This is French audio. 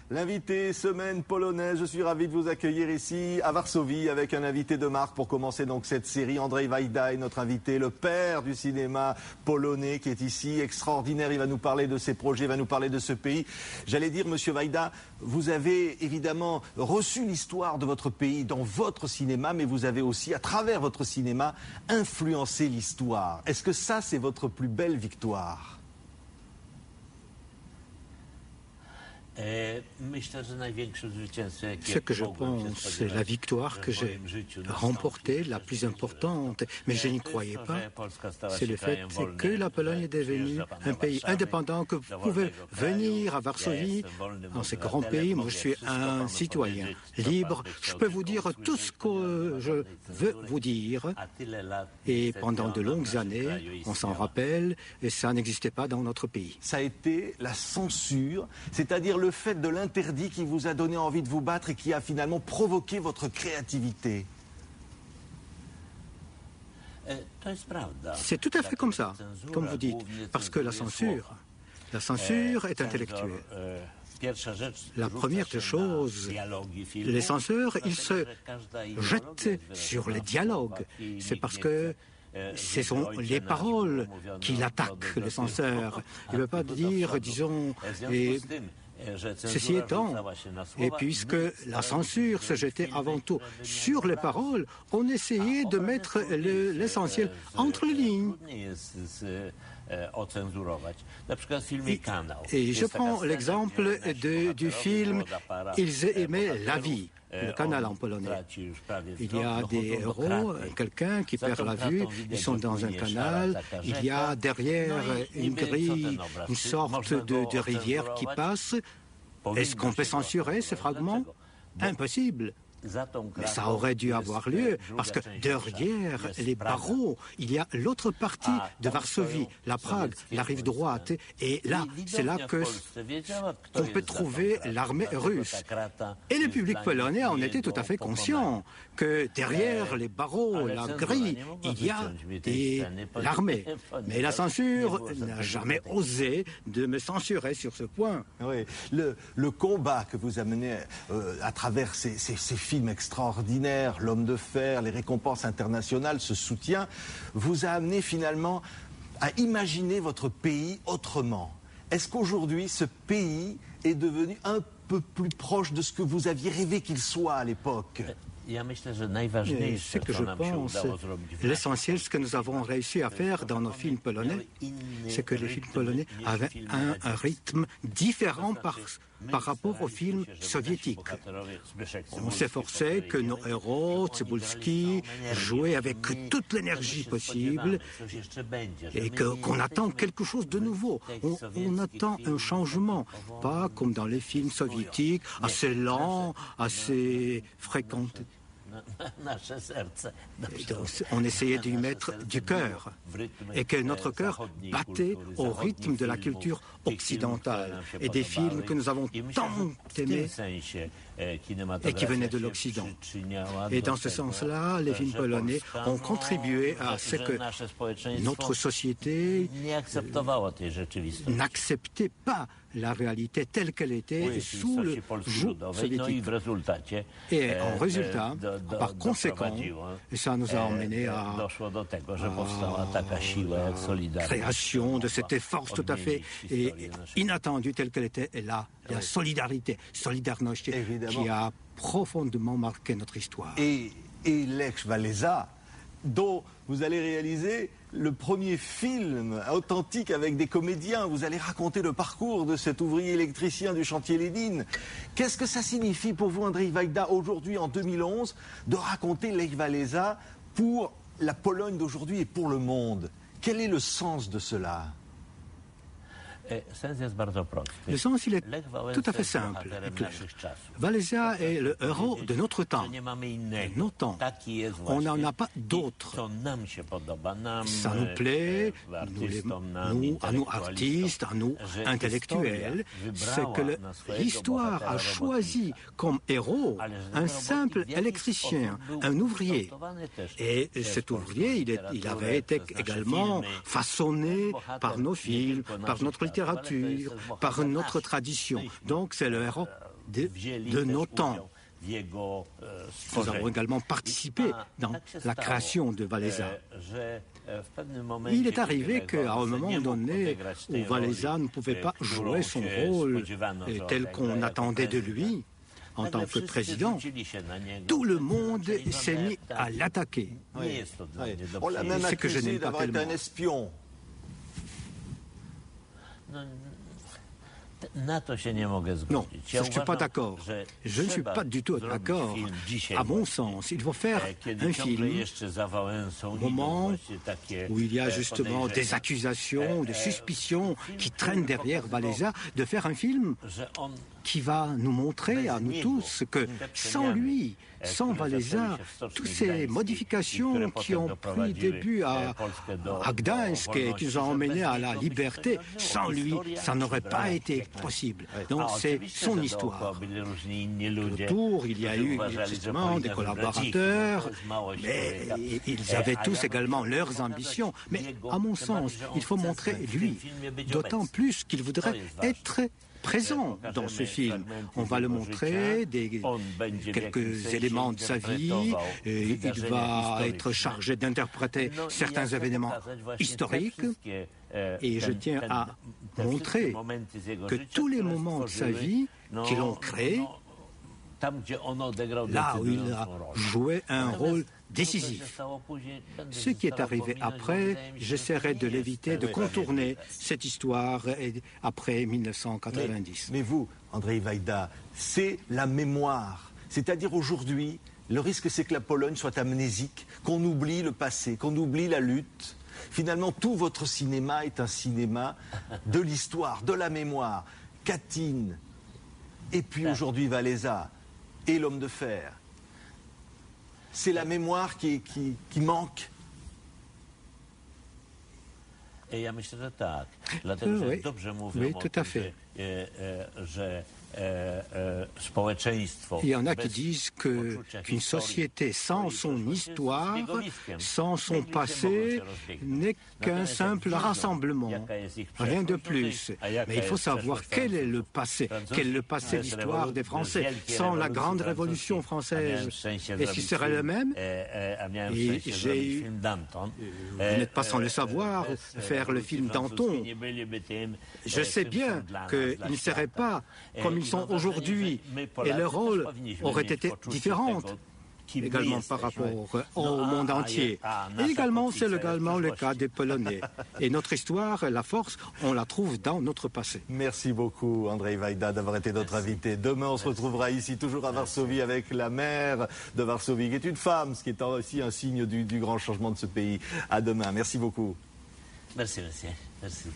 L'invité semaine polonaise, je suis ravi de vous accueillir ici à Varsovie avec un invité de marque pour commencer donc cette série. Andrzej Wajda est notre invité, le père du cinéma polonais qui est ici, extraordinaire. Il va nous parler de ses projets, il va nous parler de ce pays. J'allais dire, monsieur Wajda, vous avez évidemment reçu l'histoire de votre pays dans votre cinéma, mais vous avez aussi, à travers votre cinéma, influencé l'histoire. Est-ce que ça, c'est votre plus belle victoire ? Ce que je pense, c'est la victoire que j'ai remportée, la plus importante, mais je n'y croyais pas. C'est le fait que la Pologne est devenue un pays indépendant, que vous pouvez venir à Varsovie, dans ce grand pays. Moi, je suis un citoyen libre. Je peux vous dire tout ce que je veux vous dire. Et pendant de longues années, on s'en rappelle, et ça n'existait pas dans notre pays. Ça a été la censure, c'est-à-dire le fait de l'interdit qui vous a donné envie de vous battre et qui a finalement provoqué votre créativité. C'est tout à fait comme ça, comme vous dites, parce que la censure est intellectuelle. La première des choses, les censeurs, ils se jettent sur les dialogues. C'est parce que ce sont les paroles qui l'attaquent, le censeur. Il ne veut pas dire, disons, ceci étant, et puisque la censure se jetait avant tout sur les paroles, on essayait de mettre l'essentiel entre les lignes. Et je prends l'exemple du film « Ils aimaient la vie ». Le canal en polonais. Il y a des héros, quelqu'un qui perd la vue, ils sont dans un canal, il y a derrière une grille, une sorte de rivière qui passe. Est-ce qu'on peut censurer ces fragments? Impossible. Mais ça aurait dû avoir lieu, parce que derrière les barreaux, il y a l'autre partie de Varsovie, la Prague, la rive droite, et là, c'est là qu'on peut trouver l'armée russe. Et le public polonais en était tout à fait conscient que derrière les barreaux, la grille, il y a l'armée. Mais la censure n'a jamais osé de me censurer sur ce point. Oui, le combat que vous amenez à travers ces films extraordinaires, L'Homme de Fer, les récompenses internationales, ce soutien, vous a amené finalement à imaginer votre pays autrement. Est-ce qu'aujourd'hui, ce pays est devenu un peu plus proche de ce que vous aviez rêvé qu'il soit à l'époque ? Ce que je pense, l'essentiel, ce que nous avons réussi à faire dans nos films polonais, c'est que les films polonais avaient un rythme différent par rapport aux films soviétiques. On s'efforçait que nos héros, Cybulski, jouaient avec toute l'énergie possible et qu'on attend quelque chose de nouveau. On attend un changement, pas comme dans les films soviétiques, assez lent, assez fréquent. On essayait d'y mettre du cœur et que notre cœur battait au rythme de la culture occidentale et des films que nous avons tant aimés et qui venaient de l'Occident. Et dans ce sens-là, les films polonais ont contribué à ce que notre société n'acceptait pas la réalité telle qu'elle était sous le joug soviétique. Et en résultat, par conséquent, ça nous a emmené à la création de cette force tout à fait inattendue telle qu'elle était, et là, la solidarité, Solidarność, qui a profondément marqué notre histoire. Et Lech Walesa, dont vous allez réaliser le premier film authentique avec des comédiens. Vous allez raconter le parcours de cet ouvrier électricien du chantier Lénine. Qu'est-ce que ça signifie pour vous, Andrzej Wajda, aujourd'hui, en 2011, de raconter Lech Walesa pour la Pologne d'aujourd'hui et pour le monde? Quel est le sens de cela? Le sens, il est tout à fait simple et clair. Walesa est le héros de notre temps, de nos temps. On n'en a pas d'autres. Ça nous plaît, à nous artistes, à nous intellectuels, c'est que l'histoire a choisi comme héros un simple électricien, un ouvrier. Et cet ouvrier, il avait été également façonné par nos films, par notre littérature, par notre tradition. Donc c'est le héros de nos temps. Nous avons également participé dans la création de Wałęsa. Il est arrivé qu'à un moment donné, où Wałęsa ne pouvait pas jouer son rôle tel qu'on attendait de lui en tant que président, tout le monde s'est mis à l'attaquer. Oui. On l'a même accusé d'avoir été un espion. Non, je ne suis pas d'accord. Je ne suis pas du tout d'accord. À mon sens, il faut faire un film au moment où il y a justement des accusations, des suspicions qui traînent derrière Wałęsa, de faire un film qui va nous montrer à nous tous que sans lui, sans Wałęsa, toutes ces modifications qui ont pris début à Gdańsk et qui nous ont emmenés à la liberté, sans lui, ça n'aurait pas été possible. Donc c'est son histoire. Autour, il y a eu justement des collaborateurs, mais ils avaient tous également leurs ambitions. Mais à mon sens, il faut montrer lui, d'autant plus qu'il voudrait être présent dans ce film. On va le montrer, quelques éléments de sa vie, il va être chargé d'interpréter certains événements historiques, et je tiens à montrer que tous les moments de sa vie qui l'ont créé, là où il a joué un rôle décisif. Ce qui est arrivé après, j'essaierai de l'éviter, de contourner cette histoire après 1990. Mais vous, Andrzej Wajda, c'est la mémoire. C'est-à-dire aujourd'hui, le risque c'est que la Pologne soit amnésique, qu'on oublie le passé, qu'on oublie la lutte. Finalement, tout votre cinéma est un cinéma de l'histoire, de la mémoire. Katyn, et puis aujourd'hui Wałęsa, et l'homme de fer. C'est la mémoire qui manque. Oui, tout à fait. Il y en a qui disent qu'une société sans son histoire, sans son passé, n'est qu'un simple rassemblement, rien de plus. Mais il faut savoir quel est le passé de l'histoire des Français, sans la grande révolution française. Est-ce qu'il serait le même? Et vous n'êtes pas sans le savoir, faire le film Danton. Je sais bien qu'ils ne seraient pas comme ils sont aujourd'hui, et leur rôle aurait été différent, également par rapport au monde entier. Et également, c'est également le cas des Polonais. Et notre histoire, la force, on la trouve dans notre passé. Merci beaucoup, Andrzej Wajda, d'avoir été notre invité. Demain, on se retrouvera ici, toujours à Varsovie, avec la maire de Varsovie, qui est une femme, ce qui est aussi un signe du grand changement de ce pays. À demain. Merci beaucoup. Merci, monsieur. Merci.